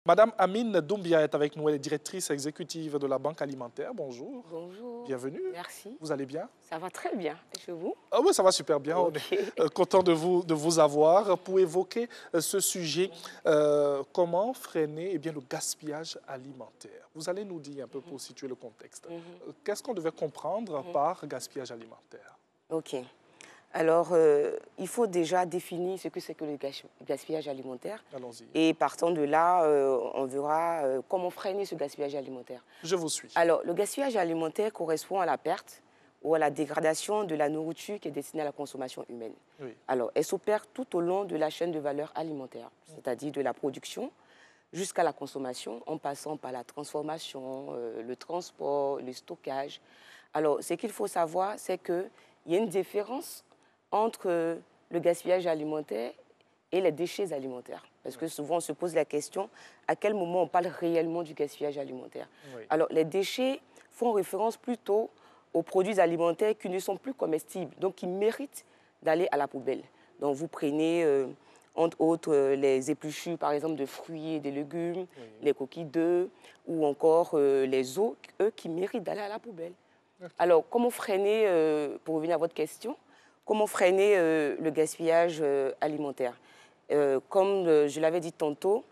Madame Amine Doumbia est avec nous, elle est directrice exécutive de la Banque alimentaire. Bonjour. Bonjour. Bienvenue. Merci. Vous allez bien? Ça va très bien. Et chez vous? Ah oui, ça va super bien. Ok. On est content de vous avoir pour évoquer ce sujet. Comment freiner le gaspillage alimentaire? Vous allez nous dire un peu pour situer le contexte. Qu'est-ce qu'on devait comprendre par gaspillage alimentaire? Ok. Alors, il faut déjà définir ce que c'est que le gaspillage alimentaire. Allons-y. Et partant de là, on verra comment freiner ce gaspillage alimentaire. Je vous suis. Alors, le gaspillage alimentaire correspond à la perte ou à la dégradation de la nourriture qui est destinée à la consommation humaine. Oui. Alors, elle s'opère tout au long de la chaîne de valeur alimentaire, c'est-à-dire de la production jusqu'à la consommation, en passant par la transformation, le transport, le stockage. Alors, ce qu'il faut savoir, c'est qu'il y a une différence entre le gaspillage alimentaire et les déchets alimentaires. Parce que souvent, on se pose la question, à quel moment on parle réellement du gaspillage alimentaire? Oui. Alors, les déchets font référence plutôt aux produits alimentaires qui ne sont plus comestibles, donc qui méritent d'aller à la poubelle. Donc, vous prenez, entre autres, les épluchures, par exemple, de fruits et de légumes, Oui. les coquilles d'œufs, ou encore les os, eux, qui méritent d'aller à la poubelle. Okay. Alors, comment freiner, pour revenir à votre question, comment freiner le gaspillage alimentaire? Comme je l'avais dit tantôt,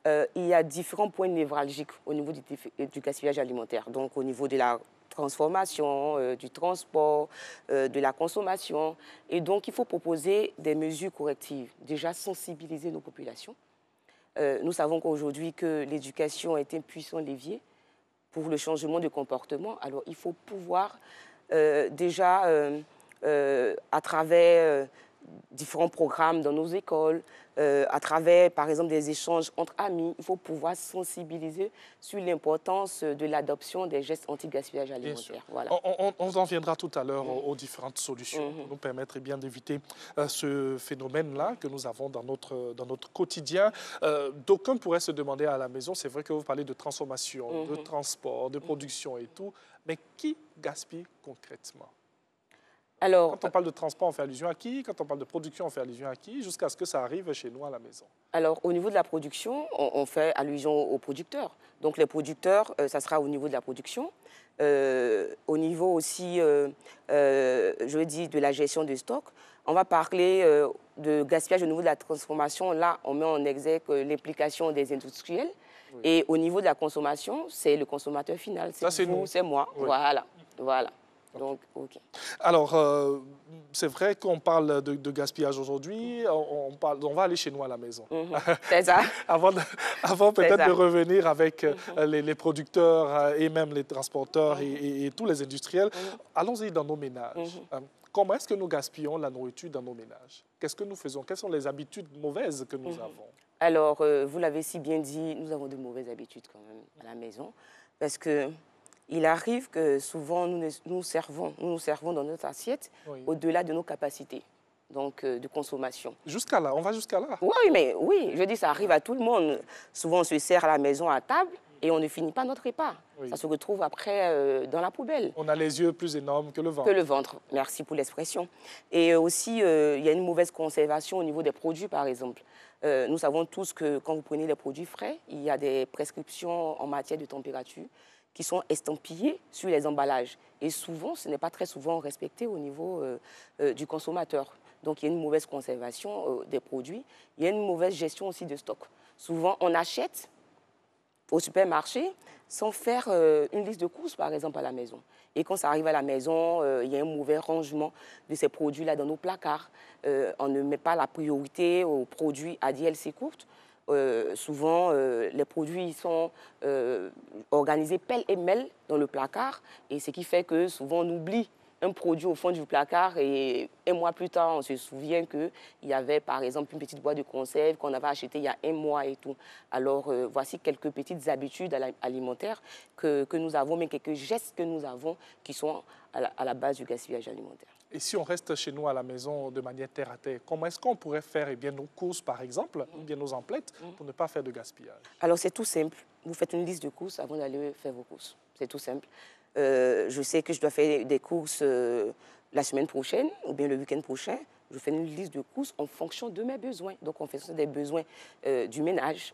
il y a différents points névralgiques au niveau du gaspillage alimentaire. Donc, au niveau de la transformation, du transport, de la consommation. Et donc, il faut proposer des mesures correctives. Déjà, sensibiliser nos populations. Nous savons qu'aujourd'hui, que l'éducation est un puissant levier pour le changement de comportement. Alors, il faut pouvoir déjà, à travers différents programmes dans nos écoles, à travers, par exemple, des échanges entre amis, il faut pouvoir sensibiliser sur l'importance de l'adoption des gestes anti-gaspillage alimentaire. Voilà. On en viendra tout à l'heure aux différentes solutions pour nous permettre d'éviter ce phénomène-là que nous avons dans notre quotidien. D'aucuns pourraient se demander à la maison, c'est vrai que vous parlez de transformation, de transport, de production et tout, mais qui gaspille concrètement? Alors, quand on parle de transport, on fait allusion à qui? Quand on parle de production, on fait allusion à qui? Jusqu'à ce que ça arrive chez nous à la maison. Alors, au niveau de la production, on fait allusion aux producteurs. Donc, les producteurs, ça sera au niveau de la production. Au niveau aussi, je dis, de la gestion de stock. On va parler de gaspillage au niveau de la transformation. Là, on met en exergue l'implication des industriels. Oui. Et au niveau de la consommation, c'est le consommateur final. C'est vous, c'est moi. Oui. Voilà, voilà. Donc, okay. Alors, c'est vrai qu'on parle de gaspillage aujourd'hui, on va aller chez nous à la maison. C'est ça. avant peut-être de revenir avec les producteurs et même les transporteurs et tous les industriels, allons-y dans nos ménages. Comment est-ce que nous gaspillons la nourriture dans nos ménages? Qu'est-ce que nous faisons? Quelles sont les habitudes mauvaises que nous avons? Alors, vous l'avez si bien dit, nous avons de mauvaises habitudes quand même à la maison, parce que il arrive que souvent nous nous servons dans notre assiette au-delà de nos capacités donc, de consommation. Jusqu'à là, on va jusqu'à là? Oui, mais oui, je dis ça arrive à tout le monde. Souvent on se sert à la maison à table et on ne finit pas notre repas. Oui. Ça se retrouve après dans la poubelle. On a les yeux plus énormes que le ventre. Que le ventre, merci pour l'expression. Et aussi, il y a une mauvaise conservation au niveau des produits, par exemple. Nous savons tous que quand vous prenez les produits frais, il y a des prescriptions en matière de température qui sont estampillés sur les emballages. Et souvent, ce n'est pas très souvent respecté au niveau du consommateur. Donc, il y a une mauvaise conservation des produits. Il y a une mauvaise gestion aussi de stock. Souvent, on achète au supermarché sans faire une liste de courses, par exemple, à la maison. Et quand ça arrive à la maison, il y a un mauvais rangement de ces produits-là dans nos placards. On ne met pas la priorité aux produits à DLC courte. Souvent, les produits sont organisés pêle-mêle dans le placard, et ce qui fait que souvent on oublie un produit au fond du placard et un mois plus tard, on se souvient qu'il y avait par exemple une petite boîte de conserve qu'on avait achetée il y a un mois et tout. Alors, voici quelques petites habitudes alimentaires que nous avons, mais quelques gestes que nous avons qui sont à la base du gaspillage alimentaire. Et si on reste chez nous à la maison de manière terre à terre, comment est-ce qu'on pourrait faire nos courses, par exemple, ou bien nos emplettes, pour ne pas faire de gaspillage? Alors, c'est tout simple. Vous faites une liste de courses avant d'aller faire vos courses. C'est tout simple. Je sais que je dois faire des courses la semaine prochaine ou bien le week-end prochain. Je fais une liste de courses en fonction de mes besoins, donc en fonction des besoins du ménage.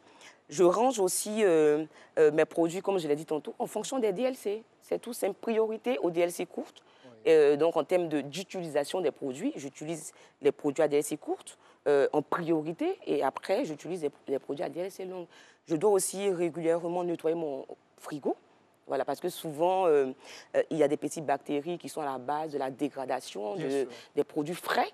Je range aussi mes produits, comme je l'ai dit tantôt, en fonction des DLC. C'est tout, c'est une priorité aux DLC courtes. Donc, en termes d'utilisation des produits, j'utilise les produits à DLC courtes en priorité et après, j'utilise les produits à DLC longues. Je dois aussi régulièrement nettoyer mon frigo. Voilà, parce que souvent, il y a des petites bactéries qui sont à la base de la dégradation des produits frais.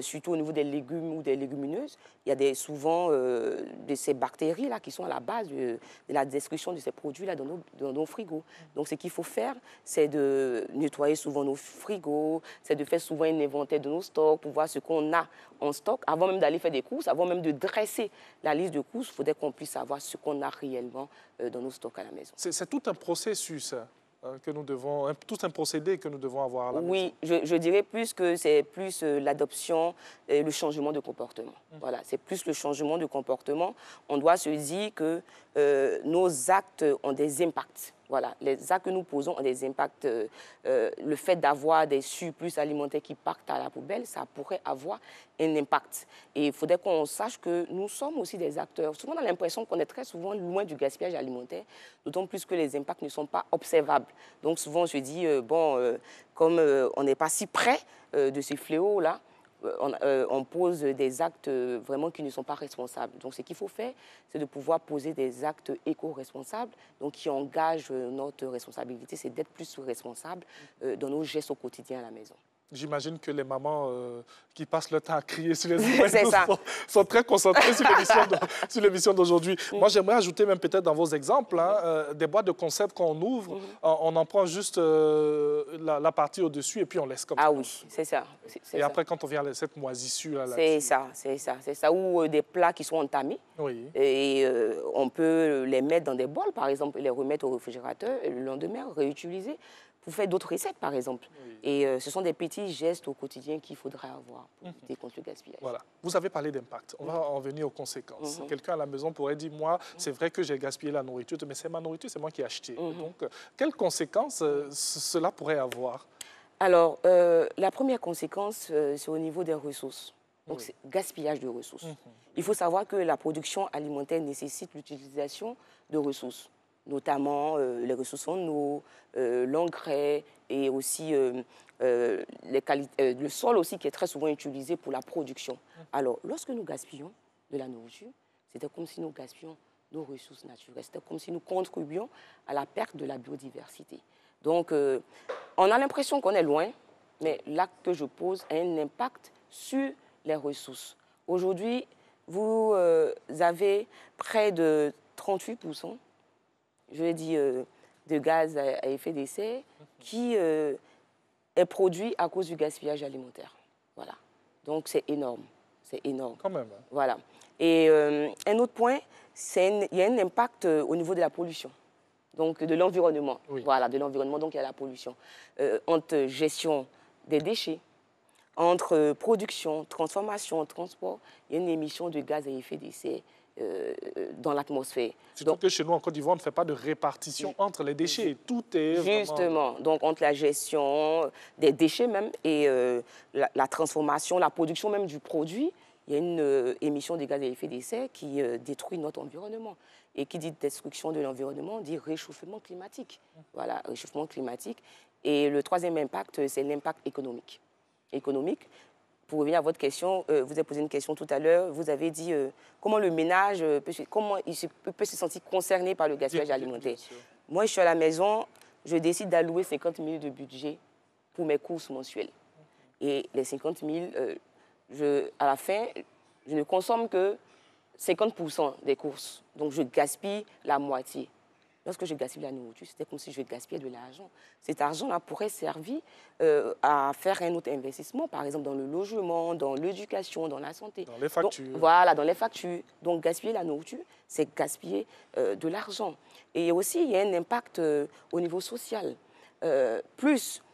Surtout au niveau des légumes ou des légumineuses, il y a souvent de ces bactéries-là qui sont à la base de la destruction de ces produits-là dans nos frigos. Donc, ce qu'il faut faire, c'est de nettoyer souvent nos frigos, c'est de faire souvent un inventaire de nos stocks pour voir ce qu'on a en stock. Avant même d'aller faire des courses, avant même de dresser la liste de courses, il faudrait qu'on puisse savoir ce qu'on a réellement dans nos stocks à la maison. C'est tout un processus que nous devons, tout un procédé que nous devons avoir à la maison. Oui, je dirais plus que c'est plus l'adoption et le changement de comportement. Voilà, c'est plus le changement de comportement. On doit se dire que nos actes ont des impacts. Voilà, les actes que nous posons ont des impacts. Le fait d'avoir des surplus alimentaires qui partent à la poubelle, ça pourrait avoir un impact. Et il faudrait qu'on sache que nous sommes aussi des acteurs. Souvent, on a l'impression qu'on est très souvent loin du gaspillage alimentaire, d'autant plus que les impacts ne sont pas observables. Donc souvent, on se dit, comme on n'est pas si près de ces fléaux-là, on pose des actes vraiment qui ne sont pas responsables. Donc, ce qu'il faut faire, c'est de pouvoir poser des actes éco-responsables, donc qui engagent notre responsabilité, c'est d'être plus responsable dans nos gestes au quotidien à la maison. J'imagine que les mamans qui passent le temps à crier sur les emails sont très concentrées sur l'émission d'aujourd'hui. Moi, j'aimerais ajouter même peut-être dans vos exemples, des boîtes de conserve qu'on ouvre, on en prend juste la partie au-dessus et puis on laisse comme ça. Ah oui, c'est ça. Et après, quand on vient à cette moisissure là, c'est ça. Ou des plats qui sont entamés. Oui. Et on peut les mettre dans des bols, par exemple, et les remettre au réfrigérateur et le lendemain réutiliser pour faire d'autres recettes, par exemple. Oui. Et ce sont des petits gestes au quotidien qu'il faudra avoir pour lutter contre le gaspillage. Voilà. Vous avez parlé d'impact. On va en venir aux conséquences. Quelqu'un à la maison pourrait dire, moi, c'est vrai que j'ai gaspillé la nourriture, mais c'est ma nourriture, c'est moi qui ai acheté. Donc, quelles conséquences cela pourrait avoir? Alors, la première conséquence, c'est au niveau des ressources. Donc, c'est gaspillage de ressources. Il faut savoir que la production alimentaire nécessite l'utilisation de ressources, notamment les ressources en eau, l'engrais et aussi le sol aussi qui est très souvent utilisé pour la production. Alors, lorsque nous gaspillons de la nourriture, c'était comme si nous gaspillions nos ressources naturelles. C'était comme si nous contribuions à la perte de la biodiversité. Donc, on a l'impression qu'on est loin, mais l'acte que je pose a un impact sur les ressources. Aujourd'hui, vous avez près de 38%, je vais dire, de gaz à effet de serre qui est produit à cause du gaspillage alimentaire. Voilà. Donc, c'est énorme. C'est énorme. Quand même. Voilà. Et un autre point, il y a un impact au niveau de la pollution. Donc, de l'environnement. Oui. Voilà, de l'environnement, donc il y a la pollution. Entre gestion des déchets, entre production, transformation, transport, il y a une émission de gaz à effet de serre dans l'atmosphère. Surtout que chez nous, en Côte d'Ivoire, on ne fait pas de répartition entre les déchets. Tout est justement, vraiment... donc entre la gestion des déchets même et la transformation, la production même du produit, il y a une émission de gaz à effet de serre qui détruit notre environnement. Et qui dit destruction de l'environnement, dit réchauffement climatique. Voilà, réchauffement climatique. Et le troisième impact, c'est l'impact économique. Pour revenir à votre question, vous avez posé une question tout à l'heure, vous avez dit comment le ménage peut se sentir concerné par le gaspillage alimentaire. Moi, je suis à la maison, je décide d'allouer 50 000 de budget pour mes courses mensuelles. Et les 50 000, à la fin, je ne consomme que 50% des courses. Donc, je gaspille la moitié. Lorsque je gaspille la nourriture, c'était comme si je gaspillais de l'argent. Cet argent-là pourrait servir à faire un autre investissement, par exemple dans le logement, dans l'éducation, dans la santé. Dans les factures. Donc, voilà, dans les factures. Donc, gaspiller la nourriture, c'est gaspiller de l'argent. Et aussi, il y a un impact au niveau social. Plus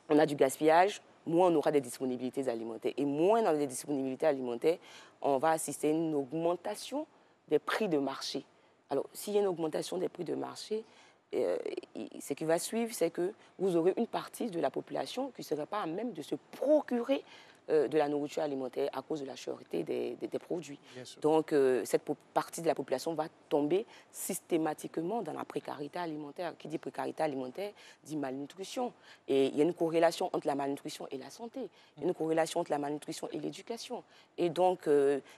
on a du gaspillage, moins on aura des disponibilités alimentaires. Et moins dans les disponibilités alimentaires, on va assister à une augmentation des prix de marché. Alors, s'il y a une augmentation des prix de marché, ce qui va suivre, c'est que vous aurez une partie de la population qui ne serait pas à même de se procurer de la nourriture alimentaire à cause de la cherté des produits. Donc, cette partie de la population va tomber systématiquement dans la précarité alimentaire. Qui dit précarité alimentaire dit malnutrition. Et il y a une corrélation entre la malnutrition et la santé. Il y a une corrélation entre la malnutrition et l'éducation. Et donc,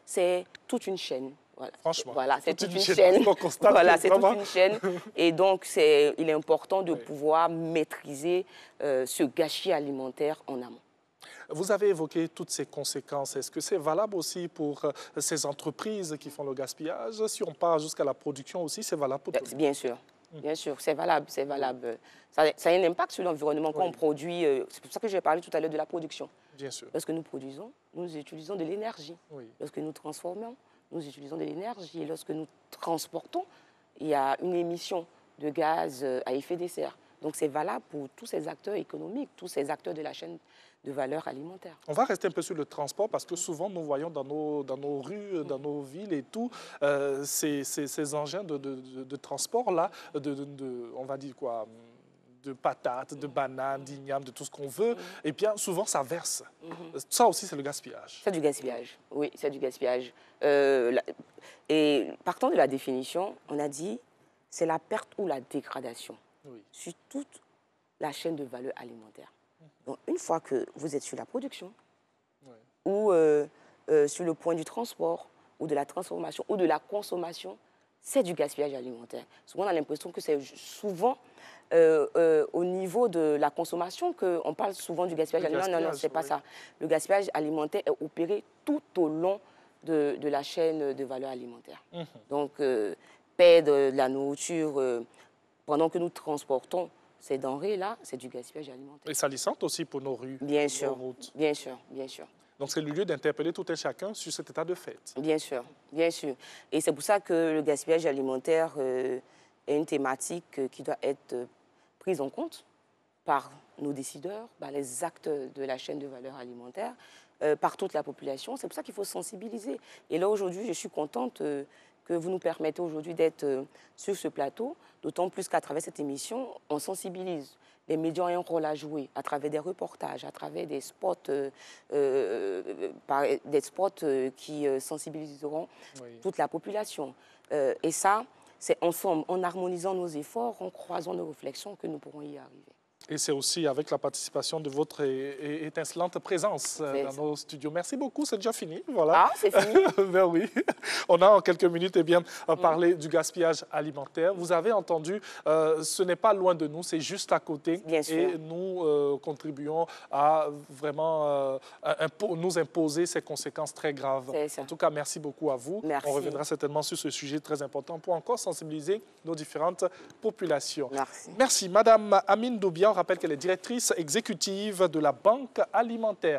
c'est toute une chaîne. Voilà. Franchement, voilà, c'est toute une chaîne. Voilà, c'est toute une chaîne. Et donc, il est important de pouvoir maîtriser ce gâchis alimentaire en amont. Vous avez évoqué toutes ces conséquences. Est-ce que c'est valable aussi pour ces entreprises qui font le gaspillage? Si on part jusqu'à la production aussi, c'est valable pour tout le monde? Bien sûr. Bien sûr, c'est valable, c'est valable. Ça a un impact sur l'environnement quand on produit. C'est pour ça que j'ai parlé tout à l'heure de la production. Bien sûr. Lorsque nous produisons, nous utilisons de l'énergie. Lorsque nous transformons, nous utilisons de l'énergie. Et lorsque nous transportons, il y a une émission de gaz à effet de serre. Donc c'est valable pour tous ces acteurs économiques, tous ces acteurs de la chaîne de valeur alimentaire. On va rester un peu sur le transport parce que souvent nous voyons dans nos rues, dans nos villes et tout, ces engins de transport-là, on va dire quoi, de patates, de bananes, d'ignames, de tout ce qu'on veut, et bien souvent ça verse. Ça aussi c'est le gaspillage. C'est du gaspillage, oui, c'est du gaspillage. Et partant de la définition, on a dit c'est la perte ou la dégradation sur toute la chaîne de valeur alimentaire. Donc, une fois que vous êtes sur la production ou sur le point du transport ou de la transformation ou de la consommation, c'est du gaspillage alimentaire. Souvent, on a l'impression que c'est souvent au niveau de la consommation qu'on parle souvent du gaspillage alimentaire. Non, non, c'est pas ça. Le gaspillage alimentaire est opéré tout au long de la chaîne de valeur alimentaire. Donc, perdre de la nourriture pendant que nous transportons ces denrées-là, c'est du gaspillage alimentaire. Et salissante aussi pour nos rues, bien sûr, nos routes. Bien sûr, bien sûr. Donc c'est le lieu d'interpeller tout un chacun sur cet état de fait. Bien sûr, bien sûr. Et c'est pour ça que le gaspillage alimentaire est une thématique qui doit être prise en compte par nos décideurs, par les acteurs de la chaîne de valeur alimentaire, par toute la population. C'est pour ça qu'il faut sensibiliser. Et là, aujourd'hui, je suis contente que vous nous permettez aujourd'hui d'être sur ce plateau, d'autant plus qu'à travers cette émission, on sensibilise. Les médias ont un rôle à jouer à travers des reportages, à travers des spots, qui sensibiliseront toute la population. Et ça, c'est ensemble, en harmonisant nos efforts, en croisant nos réflexions, que nous pourrons y arriver. Et c'est aussi avec la participation de votre étincelante présence dans nos studios. Merci beaucoup, c'est déjà fini. Voilà. Ah, c'est fini. Ben oui. On a en quelques minutes parlé du gaspillage alimentaire. Vous avez entendu, ce n'est pas loin de nous, c'est juste à côté. Bien sûr. Et nous contribuons à vraiment nous imposer ces conséquences très graves. En tout cas, merci beaucoup à vous. Merci. On reviendra certainement sur ce sujet très important pour encore sensibiliser nos différentes populations. Merci. Merci. Madame Amine Doubian, on rappelle qu'elle est directrice exécutive de la Banque alimentaire.